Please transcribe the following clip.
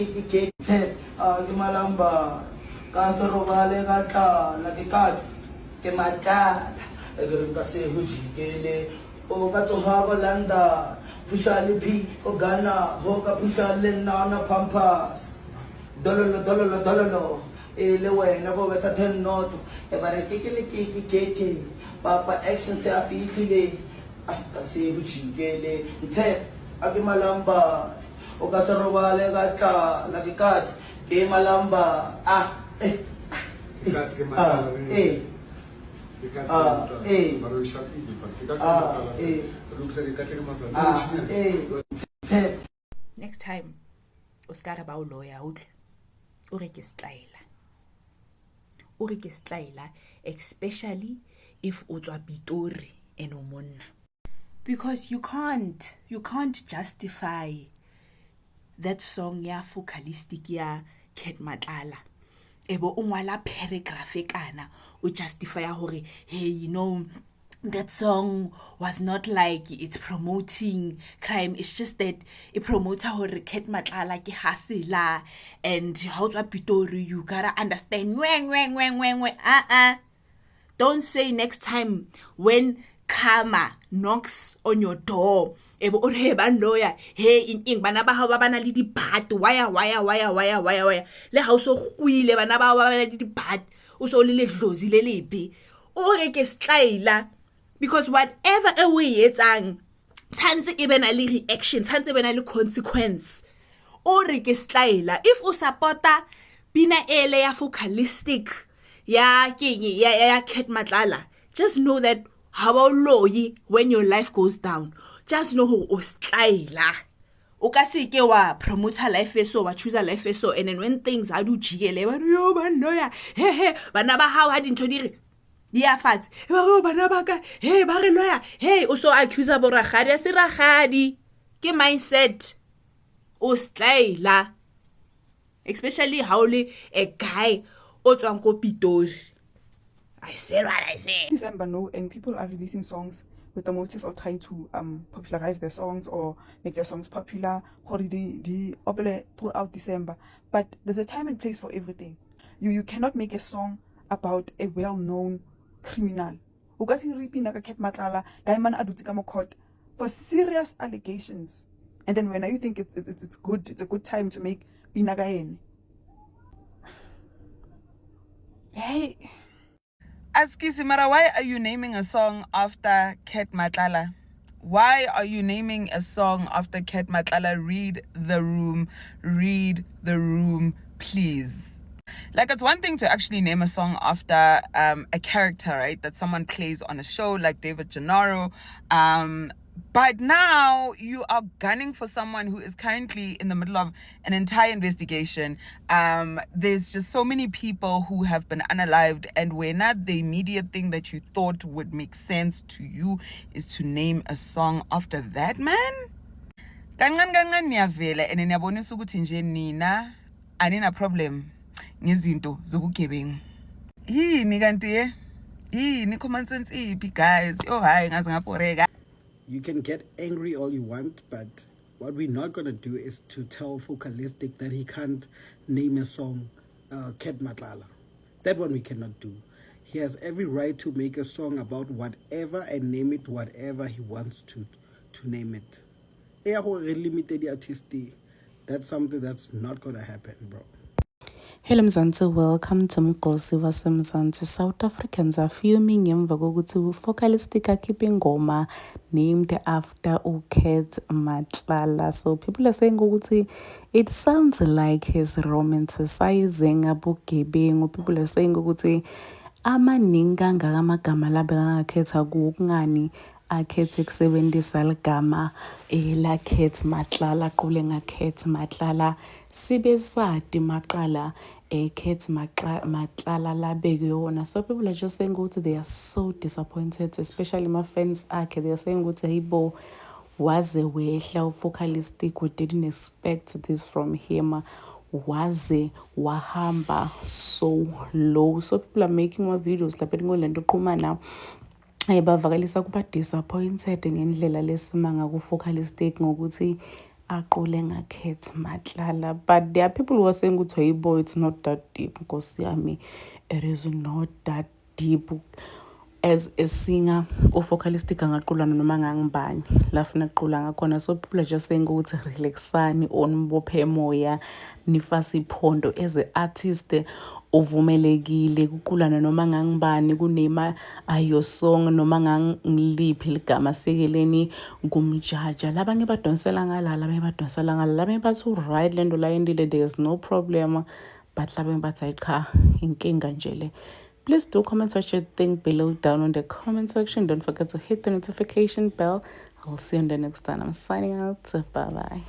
kiki te ke malamba ka se robale ka tla la ke katse ke matla e re ka se hujikele o ka tsoha bolanda pushali phi o gana ho ka pushale na pampas dololo e le wena go beta 10 not e bare kiki keke papa action se a fihlile ka se hujikele ntse a ke malamba o ka se robale ka tla la ke katse ke malamba Next time, uskara ba uloya utle. Ureke style, especially if utswa Pitori and umonna. Because you can't justify that song ya focalistic ya Ket Matlala. Ebo ungwala paragraph kana o justify hore hey that song was not like it's promoting crime. It's just that it promotes hore Ket Matlala ke hasila and how to Pitori you gotta understand don't say next time when karma knocks on your door ebo o re ba lawyer hey in bana ba ha ba bana le dibat wire le ha o so khuile bana ba ba le dibat o so le dlozi le lepe o re ke style because whatever we etsang tshantse e bena le reaction tshantse bena le consequence o re ke style if o supporta bina ele ya focalistic ya Ket Matlala just know that how loyi when your life goes down just know who style o ka se ke wa promote life so wa choose life so and then when things are do jigele ba yo banoya he bana ba ha dintho di re dia fats ba bana ba ka he ba re loya hey o so accuse bo ragadi se ragadi ke mindset o style especially how le a guy o tswang ko Pitori. I said what I said. December, no, and people are releasing songs with the motive of trying to popularize their songs or make their songs popular throughout December. But there's a time and place for everything. You cannot make a song about a well-known criminal. Ket Matlala, for serious allegations. And then when you think it's good, it's a good time to make Binagayen. Hey. Askisimara, why are you naming a song after Ket Matlala? Why are you naming a song after Ket Matlala? Read the room, please. Like, it's one thing to actually name a song after a character, right? That someone plays on a show like David Gennaro. But now you are gunning for someone who is currently in the middle of an entire investigation. There's just so many people who have been unalived, and we're not the immediate thing that you thought would make sense to you is to name a song after that man. Kancane niyavela and niyabonisa ukuthi nje nina anina problem ngezinto zobugebengu. Yini kanti yini common sense iphi guys? Oh hayi ngaze ngaporeka. You can get angry all you want, but what we're not going to do is to tell Focalistic that he can't name a song Ket Matlala. That one we cannot do. He has every right to make a song about whatever and name it whatever he wants to name it. That's something that's not going to happen, bro. Hello Mzansi, welcome to Mgosi waseMzansi. South Africans are fuming ngemva kokuthi Focalistic akhiphe ingoma named after Ket Matlala. So people are saying ukuthi it sounds like he's romanticizing ubugebengu. People are saying ukuthi amaningi kangaka amagama labe angakhetha kungani akhethe kusebenzisa ligama la Ket Matlala qule nga Ket Matlala sibe sadi maqala Ket Matlala labeke yona. So people are just saying ukuthi they are so disappointed, especially my fans akhe. They are saying ukuthi hibo waze wehla Focalistic, we didn't expect this from him, waze wahamba so low. So people are making more videos lapha ngolento qhuma now bavalisa kuba disappointed ngendlela lesimanga ku Focalistic ngokuthi aqule ngaKat Matlala. But there are people who are saying ukuthi hey boy, it's not that deep. Nkosi yami, it is not that deep. As a singer, ufocalistic angaqulana noma ngangibani lafuna qula ngakhona. So people are just saying ukuthi relaxani onibophe moya nifase iphondo as an artist uvumelekile kuqulana noma ngangibani kunema ayo song noma ngangiliphi ligama sekeleni kumjaja labanye badonsela ngala labanye bathi right lento la yendile there's no problem but labanye bathi cha inkinga nje le. Please do comment what you think below down in the comment section. Don't forget to hit the notification bell. I'll see you on the next time. I'm signing out. Bye bye.